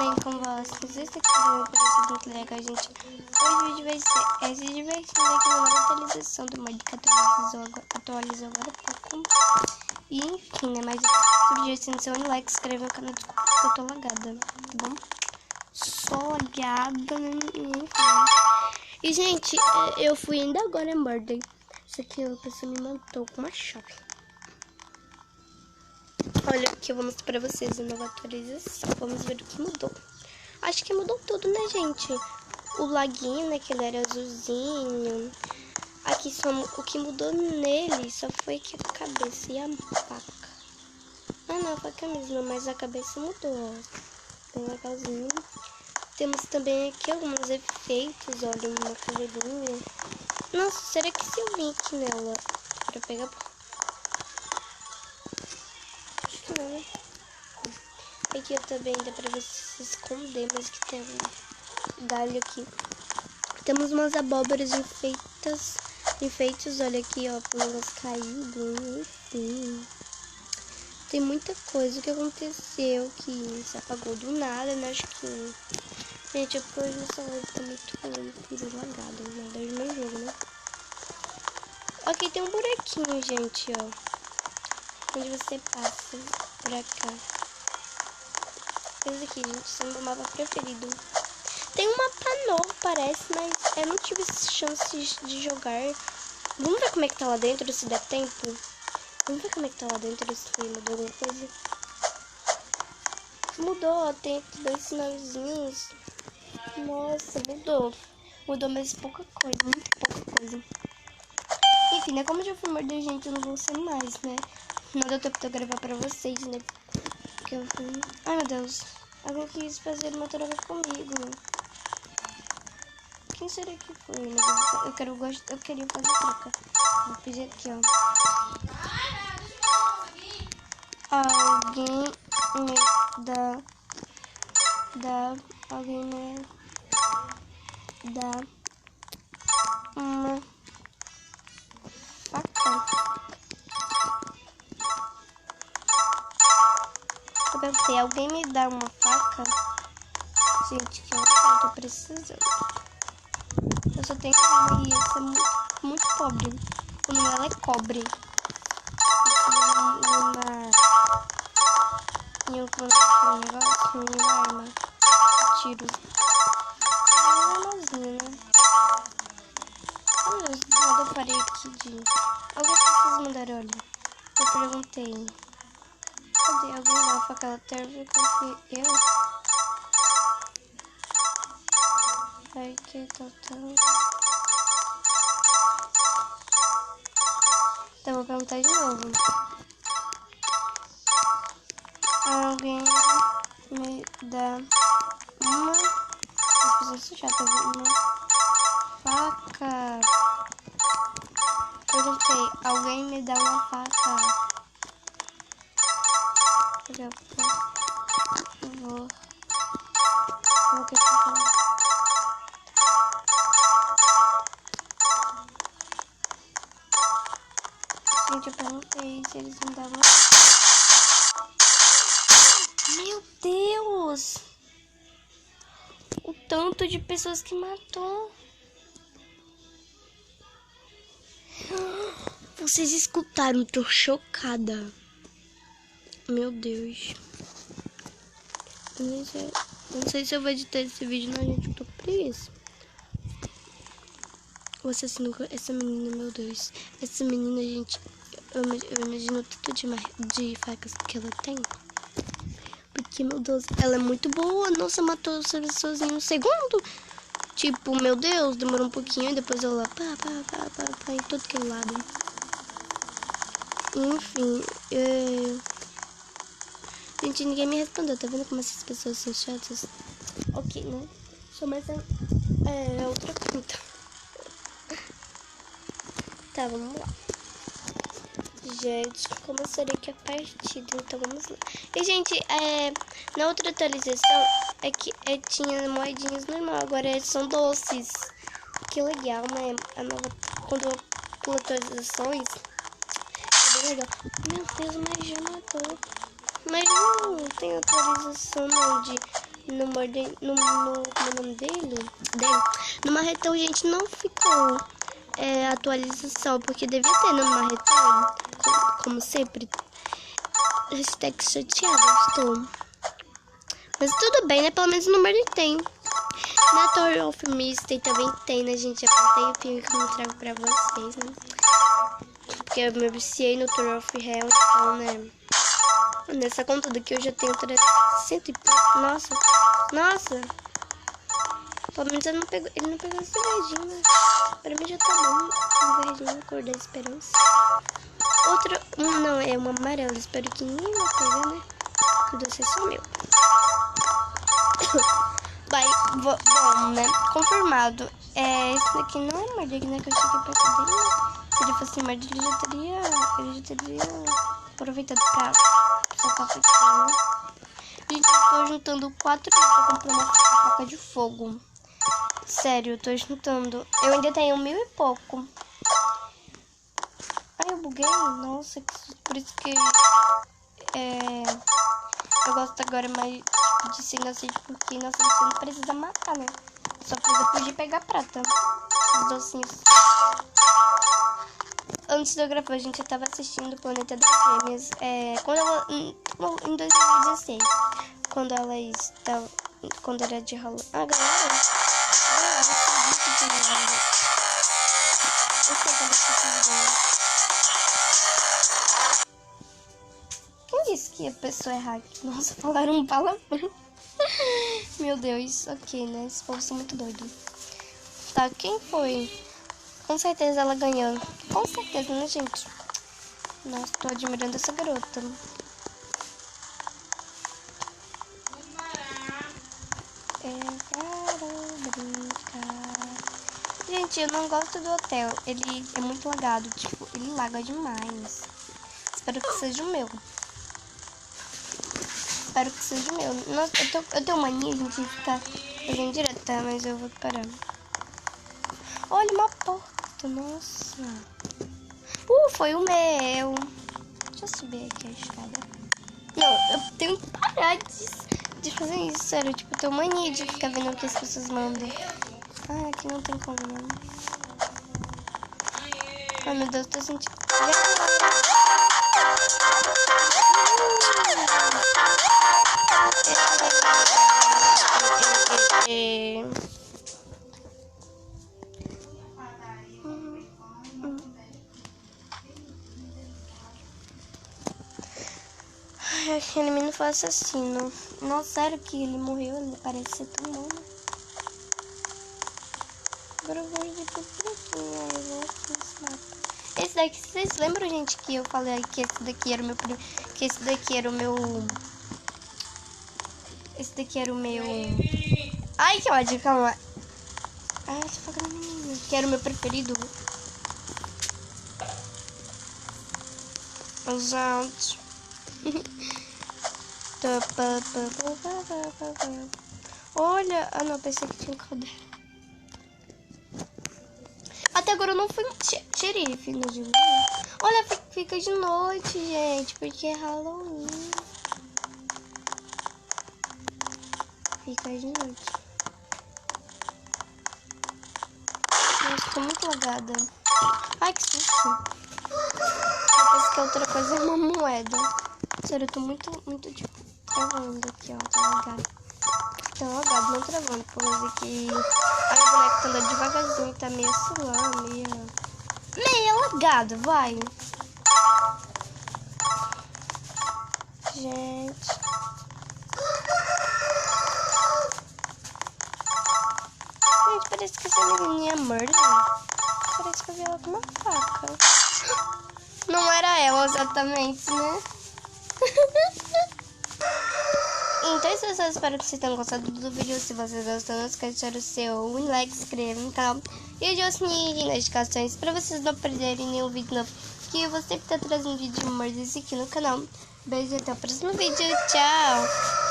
bem com vocês? Esse aqui é um vídeo muito legal, gente. Hoje o vídeo vai ser esse divertindo aqui na nova atualização do mod que atualizou agora há pouco. E enfim, né? Mas se o vídeo assim, seu like, se inscreve no canal, desculpa que eu tô lagada, tá bom? Só lagada, enfim. E gente, eu fui ainda agora em Murder. Isso aqui a pessoa me matou com uma chave. Olha, aqui eu vou mostrar pra vocês a nova atualização. Vamos ver o que mudou. Acho que mudou tudo, né, gente? O laguinho, né, que ele era azulzinho. Aqui só o que mudou nele só foi que a cabeça e a faca. Ah, não, a faca mesmo, mas a cabeça mudou, ó. Bem legalzinho. Temos também aqui alguns efeitos, olha, uma caveirinha. Nossa, será que se eu vim aqui nela pra pegar... Acho que não, né? Aqui eu também dá pra você se esconder, mas que tem um galho aqui. Temos umas abóboras enfeites, olha aqui, ó, pelas caídas, enfim. Tem muita coisa que aconteceu que se apagou do nada, né? Acho que... Gente, é porque hoje o celular tá muito deslagado, né? Desde o meu jogo, né? Aqui tem um buraquinho, gente, ó. Onde você passa pra cá. Esse aqui, gente, são meu mapa preferido. Tem um mapa novo, parece, mas eu não tive chances de jogar. Vamos ver como é que tá lá dentro, se der tempo. Vamos ver como é que tá lá dentro, se mudou alguma coisa. Mudou, ó, tem aqui 2 sinalzinhos. Nossa, mudou. Mudou, mas pouca coisa, muito pouca coisa. Enfim, né, como eu já fui morder, gente, eu não vou ser mais, né. Não deu tempo de eu gravar pra vocês, né. Porque eu fui... Ai, meu Deus. Alguém quis fazer uma troca comigo. Quem será que foi? Eu queria fazer troca. Vou pedir aqui, ó. Alguém me alguém me dá uma faca. Eu perguntei, alguém me dá uma faca? Gente, que eu tô precisando. Eu só tenho uma e essa é muito pobre. O nome dela é Cobre. Um negócio, uma arma. Tiro. Uma armazinha, né? Meu Deus, nada eu parei aqui de... Alguém que vocês mandaram, olha. Eu perguntei. Cadê? Alguém dá uma faca? Ela serve com eu? Vai que total... Então, vou perguntar de novo. Alguém me dá uma... As pessoas são chatas, uma faca. Perguntei, alguém me dá uma faca? Eu vou questionar. Gente, eu perguntei se eles me davam... Meu Deus! O tanto de pessoas que matou. Vocês escutaram? Tô chocada. Meu Deus. Não sei se eu vou editar esse vídeo, não, gente. Eu tô presa. O assassino, essa menina, meu Deus. Essa menina, gente, eu imagino o tanto de facas que ela tem. Porque, meu Deus, ela é muito boa. Nossa, matou as pessoas em um segundo. Tipo, meu Deus, demorou um pouquinho e depois ela pá, em todo aquele lado. Enfim, gente, ninguém me respondeu. Tá vendo como essas pessoas são chatas? Ok, né? Só mais outra conta. Tá, vamos lá. Gente, como seria que a partida? Então vamos lá. E, gente, na outra atualização é que tinha moedinhas normal, agora são doces. Que legal, né? A nova, quando eu pulo atualizações, é bem legal. Meu Deus, mas já matou. Mas não tem atualização não de no como é o nome dele? No Marretão, gente, não ficou atualização, porque devia ter no Marretão, como sempre. Hashtag chateada estou. Mas tudo bem, né? Pelo menos o número tem. Na Tower of Mist também tem, né, gente? Já contei o filme que eu não trago pra vocês, né? Porque eu me viciei no Tower of Hell, então, né? Nessa conta daqui eu já tenho 300 e pouco. Nossa! Pelo menos ele não pegou esse verdinho, né? Pra mim já tá bom. Um verdinho, cor da esperança. Outro, não, é um amarelo. Espero que ninguém vai pegar, né? Que o doce é só meu. Bom, né? Confirmado. Esse daqui não é Mardig, né? Que eu cheguei perto dele. Se ele fosse Mardig, ele já teria aproveitado pra soltar foguinho, né? Gente, eu tô juntando 4 pra comprar uma faca de fogo. Sério, eu tô juntando. Eu ainda tenho 1000 e pouco. Ai, eu buguei. Nossa, por isso que eu gosto agora mais de ser inocente, porque inocente você não precisa matar, né? Só precisa fugir e pegar prata. Os docinhos. Antes de eu gravar, a gente já tava assistindo o Planeta das Gêmeas. Em 2016. Quando era de Halloween. Ah, galera. Quem disse que a pessoa é hack? Nossa, falaram um palavrão. Meu Deus, ok, né? Esse povo são muito doido. Tá, quem foi? Com certeza ela ganhou. Com certeza, né, gente? Nossa, tô admirando essa garota. Gente, eu não gosto do hotel. Ele é muito lagado. Tipo, ele laga demais. Espero que seja o meu. Nossa, eu tenho mania de ficar fazendo direto, tá? Mas eu vou parar. Olha, uma porta. Nossa. Foi o meu. Deixa eu subir aqui a escada. Não, eu tenho que parar de fazer isso, sério. Tipo, eu tenho mania de ficar vendo o que as pessoas mandam. Ah, aqui não tem como, não. Ai, meu Deus, tô sentindo... Ai, aquele menino foi assassino. Nossa, sério que ele morreu? Ele parece ser tão bom, né? Agora eu vou ir pro pretinho. Eu vou aqui nesse mapa. Esse daqui, vocês lembram, gente, que eu falei que esse daqui era o meu primo? Que esse daqui era o meu... Ai, que ódio, calma. Ai, essa faca na menina. Que era o meu preferido. Gente. Olha. Ah, não, pensei que tinha um caderno. Até agora eu não fui xerife no jogo. Olha, fica de noite, gente, porque é Halloween. Fica de noite. Nossa, tô muito lagada. Ai, que susto. Eu penso que a outra coisa é uma moeda. Sério, eu tô muito, tipo, travando aqui, ó. Tá lagado. Tá lagado, não travando. Por causa que a minha boneca tá andando devagarzinho e tá meio suando, meio lagado, vai. Gente. Gente, parece que essa menininha é Merlin. Parece que eu vi ela com uma faca. Não era ela exatamente, né? Então é isso, pessoal. Espero que vocês tenham gostado do vídeo. Se vocês gostaram, não esqueça de deixar o seu like, se inscreva no canal e ative o sininho de notificações para vocês não perderem nenhum vídeo novo, que eu vou sempre estar trazendo vídeo de humor aqui no canal. Beijo e até o próximo vídeo. Tchau!